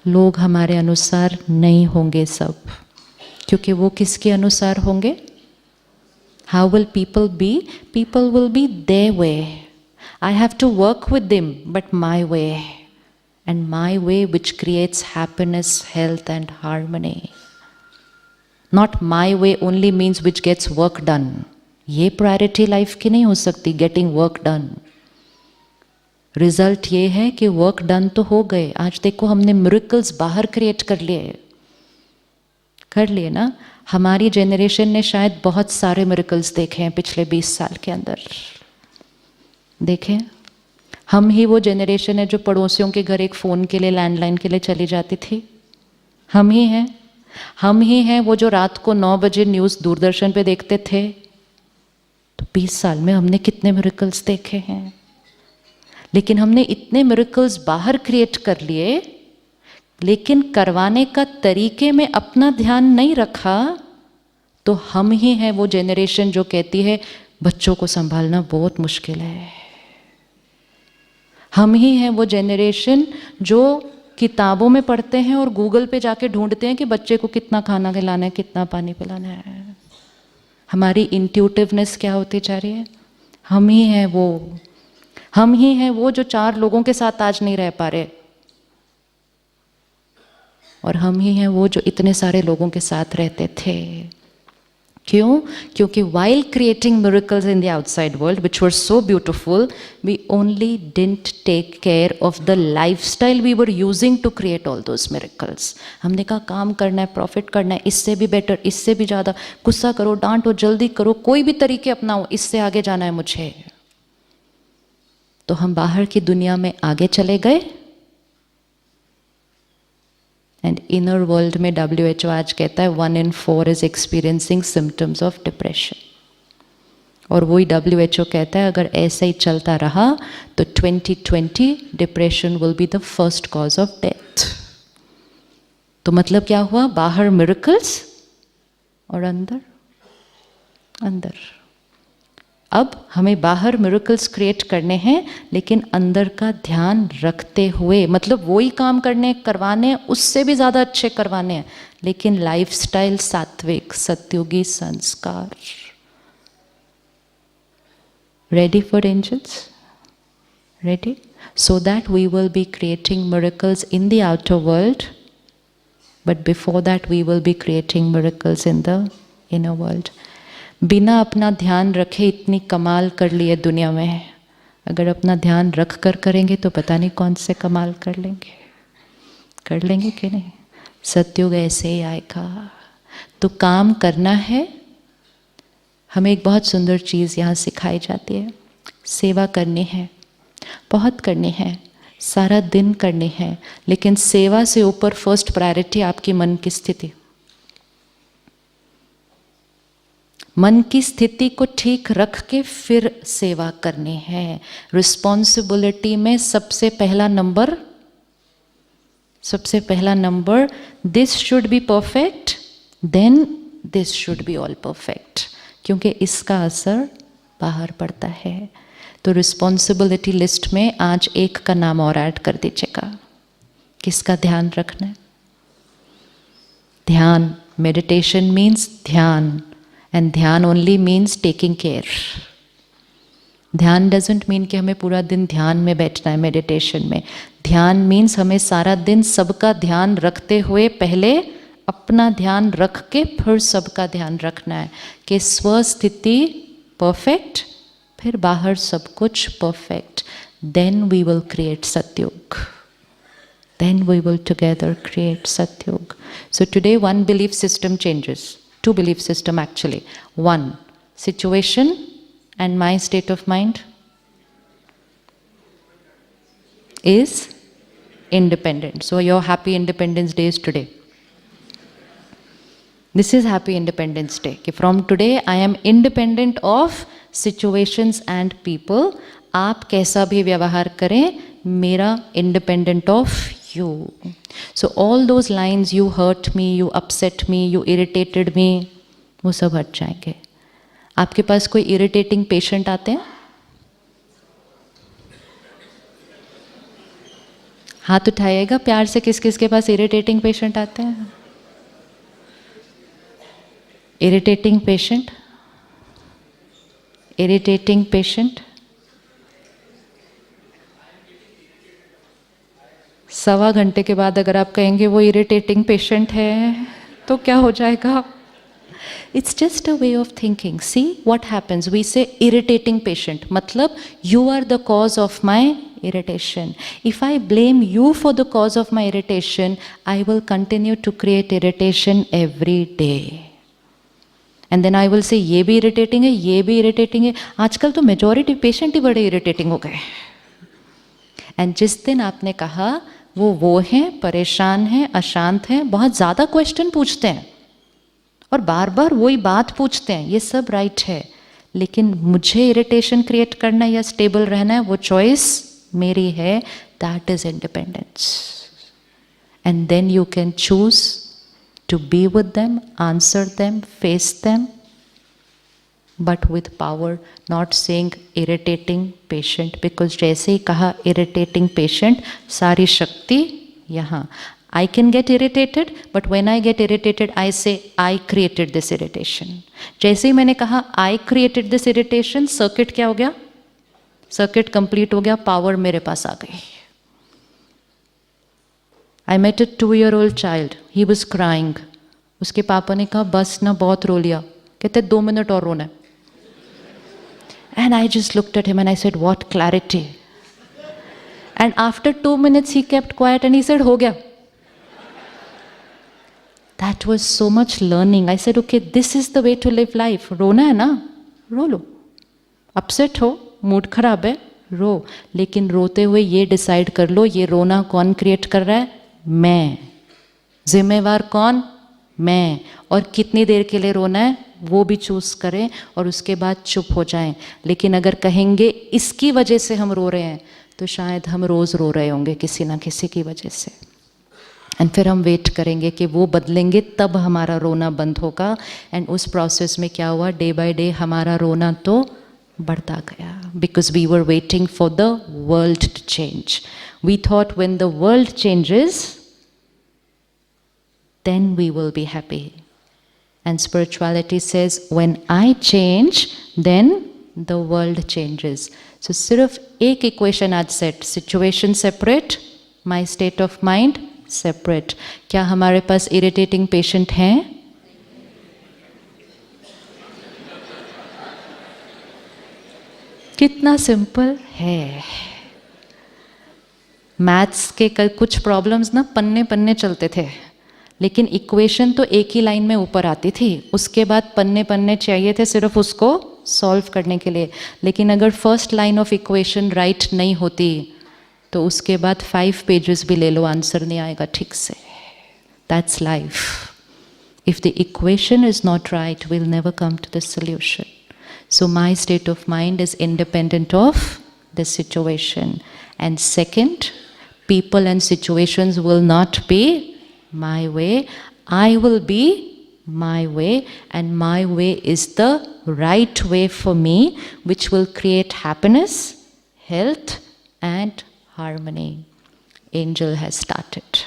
लोग हमारे अनुसार नहीं होंगे सब, क्योंकि वो किसके अनुसार होंगे? How will people be? People will be their way. I have to work with them, but my way. And my way which creates happiness, health and harmony. Not my way only means which gets work done. ये priority life की नहीं हो सकती, getting work done. Result ये है कि work done तो हो गए। आज देखो हमने मिरेकल्स बाहर क्रिएट कर लिए ना। हमारी जेनरेशन ने शायद बहुत सारे मिरेकल्स देखे हैं पिछले 20 साल के अंदर। देखें, हम ही वो जेनरेशन है जो पड़ोसियों के घर एक फ़ोन के लिए, लैंडलाइन के लिए चली जाती थी। हम ही हैं वो जो रात को 9 बजे न्यूज़ दूरदर्शन पे देखते थे। तो 20 साल में हमने कितने मिरेकल्स देखे हैं। लेकिन हमने इतने मिरेकल्स बाहर क्रिएट कर लिए, लेकिन करवाने का तरीके में अपना ध्यान नहीं रखा। तो हम ही हैं वो जेनरेशन जो कहती है बच्चों को संभालना बहुत मुश्किल है। हम ही हैं वो जेनरेशन जो किताबों में पढ़ते हैं और गूगल पे जाके ढूंढते हैं कि बच्चे को कितना खाना खिलाना है, कितना पानी पिलाना है। हमारी इंट्यूटिवनेस क्या होती जा रही है? हम ही हैं वो जो 4 लोगों के साथ आज नहीं रह पा रहे, और हम ही हैं वो जो इतने सारे लोगों के साथ रहते थे। क्यों? क्योंकि while creating miracles in the outside world which were so beautiful, we only didn't take care of the lifestyle we were using to create all those miracles. हमने कहा काम करना है, प्रॉफिट करना है, इससे भी बेटर, इससे भी ज़्यादा, गुस्सा करो, डांटो, जल्दी करो, कोई भी तरीके अपनाओ, इससे आगे जाना है मुझे। तो हम बाहर की दुनिया में आगे चले गए, एंड इनर वर्ल्ड में WHO आज कहता है 1 in 4 is experiencing symptoms of depression. और वही WHO कहता है अगर ऐसा ही चलता रहा तो 2020 depression will be the first cause of death. तो मतलब क्या हुआ? बाहर मिरेकल्स और अंदर। अब हमें बाहर मिरेकल्स क्रिएट करने हैं, लेकिन अंदर का ध्यान रखते हुए, मतलब वही काम करवाने उससे भी ज़्यादा अच्छे करवाने हैं, लेकिन लाइफस्टाइल सात्विक, सत्युगी संस्कार। Ready for angels? Ready? So that we will be creating miracles in the outer world, but before that we will be creating miracles in the inner world. बिना अपना ध्यान रखे इतनी कमाल कर लिए दुनिया में, अगर अपना ध्यान रख कर करेंगे तो पता नहीं कौन से कमाल कर लेंगे कि नहीं। सत्युग ऐसे ही आएगा। तो काम करना है। हमें एक बहुत सुंदर चीज़ यहाँ सिखाई जाती है, सेवा करनी है, बहुत करनी है, सारा दिन करनी है, लेकिन सेवा से ऊपर फर्स्ट प्रायोरिटी आपकी मन की स्थिति। मन की स्थिति को ठीक रख के फिर सेवा करनी है। रिस्पॉन्सिबिलिटी में सबसे पहला number this should be perfect, then this should be all perfect, क्योंकि इसका असर बाहर पड़ता है। तो रिस्पॉन्सिबिलिटी लिस्ट में आज एक का नाम और ऐड कर दीजिएगा। किसका ध्यान रखना है? ध्यान। मेडिटेशन मीन्स ध्यान, and ध्यान only means taking care. ध्यान doesn't mean कि हमें पूरा दिन ध्यान में बैठना है मेडिटेशन में। ध्यान means हमें सारा दिन सबका ध्यान रखते हुए पहले अपना ध्यान रख के फिर सबका ध्यान रखना है कि स्वस्थिति परफेक्ट, फिर बाहर सब कुछ perfect. Then we will create Satyug. Then we will together create Satyug. So today one belief system changes. 2 belief system actually. 1, situation and my state of mind is independent. So your happy Independence Day is today. This is happy Independence Day. From today I am independent of situations and people. आप कैसा भी व्यवहार करें, मेरा independent of you. So all those lines, you hurt me, you upset me, you irritated me, वो सब हट जाएंगे। आपके पास कोई इरिटेटिंग पेशेंट आते हैं? हाथ उठाइएगा प्यार से, किस किस के पास इरिटेटिंग पेशेंट आते हैं? Irritating patient, irritating patient. 1.25 घंटे के बाद अगर आप कहेंगे वो इरिटेटिंग पेशेंट है तो क्या हो जाएगा? It's just a way of thinking. See what happens. We say irritating patient. मतलब you are the cause of my irritation. If I blame you for the cause of my irritation, I will continue to create irritation every day. And then I will say ये भी irritating है, ये भी irritating है. आजकल तो majority patient ही बड़े irritating हो गए. And जिस दिन आपने कहा वो हैं, परेशान हैं, अशांत हैं, बहुत ज़्यादा क्वेश्चन पूछते हैं और बार बार वही बात पूछते हैं, ये सब राइट है, लेकिन मुझे इरिटेशन क्रिएट करना या स्टेबल रहना है वो चॉइस मेरी है. That is independence. And then you can choose to be with them, answer them, face them, but with power, not saying irritating patient, because जैसे ही कहा इरिटेटिंग पेशेंट, सारी शक्ति यहाँ. I can get irritated, but when I get irritated, I say, I created this irritation. जैसे ही मैंने कहा, I created this irritation, circuit क्या हो गया? Circuit complete हो गया, power मेरे पास आ गई. I met a 2-year-old child. He was crying. उसके पापा ने कहा, बस ना बहुत रो लिया. कहते 2 मिनट और रोना है. And I just looked at him and I said, what clarity. And after 2 minutes, he kept quiet and he said, हो गया. That was so much learning. I said, okay, this is the way to live life. रोना है ना, रो लो. Upset हो, mood खराब है, रो. लेकिन रोते हुए ये डिसाइड कर लो, ये रोना कौन क्रिएट कर रहा है? मैं. जिम्मेवार कौन? मैं. और कितनी देर के लिए रोना है वो भी चूज करें और उसके बाद चुप हो जाएं. लेकिन अगर कहेंगे इसकी वजह से हम रो रहे हैं, तो शायद हम रोज़ रो रहे होंगे किसी ना किसी की वजह से. एंड फिर हम वेट करेंगे कि वो बदलेंगे, तब हमारा रोना बंद होगा. एंड उस प्रोसेस में क्या हुआ, डे बाय डे हमारा रोना तो बढ़ता गया. Because we were waiting for the world to change. We thought when the world changes then we will be happy. And spirituality says when I change then the world changes. So सिर्फ एक equation आज set, situation separate, my state of mind separate. क्या हमारे पास irritating patient हैं? कितना simple है. Maths के कुछ प्रॉब्लम्स ना पन्ने पन्ने चलते थे, लेकिन इक्वेशन तो एक ही लाइन में ऊपर आती थी. उसके बाद पन्ने पन्ने चाहिए थे सिर्फ उसको सॉल्व करने के लिए. लेकिन अगर first line of equation right नहीं होती तो उसके बाद 5 पेजेस भी ले लो, आंसर नहीं आएगा ठीक से. That's life. If the equation is not right, will never come to the solution. So my state of mind is independent of the situation. And second, people and situations will not be my way. I will be my way, and my way is the right way for me, which will create happiness, health, and harmony. Angel has started.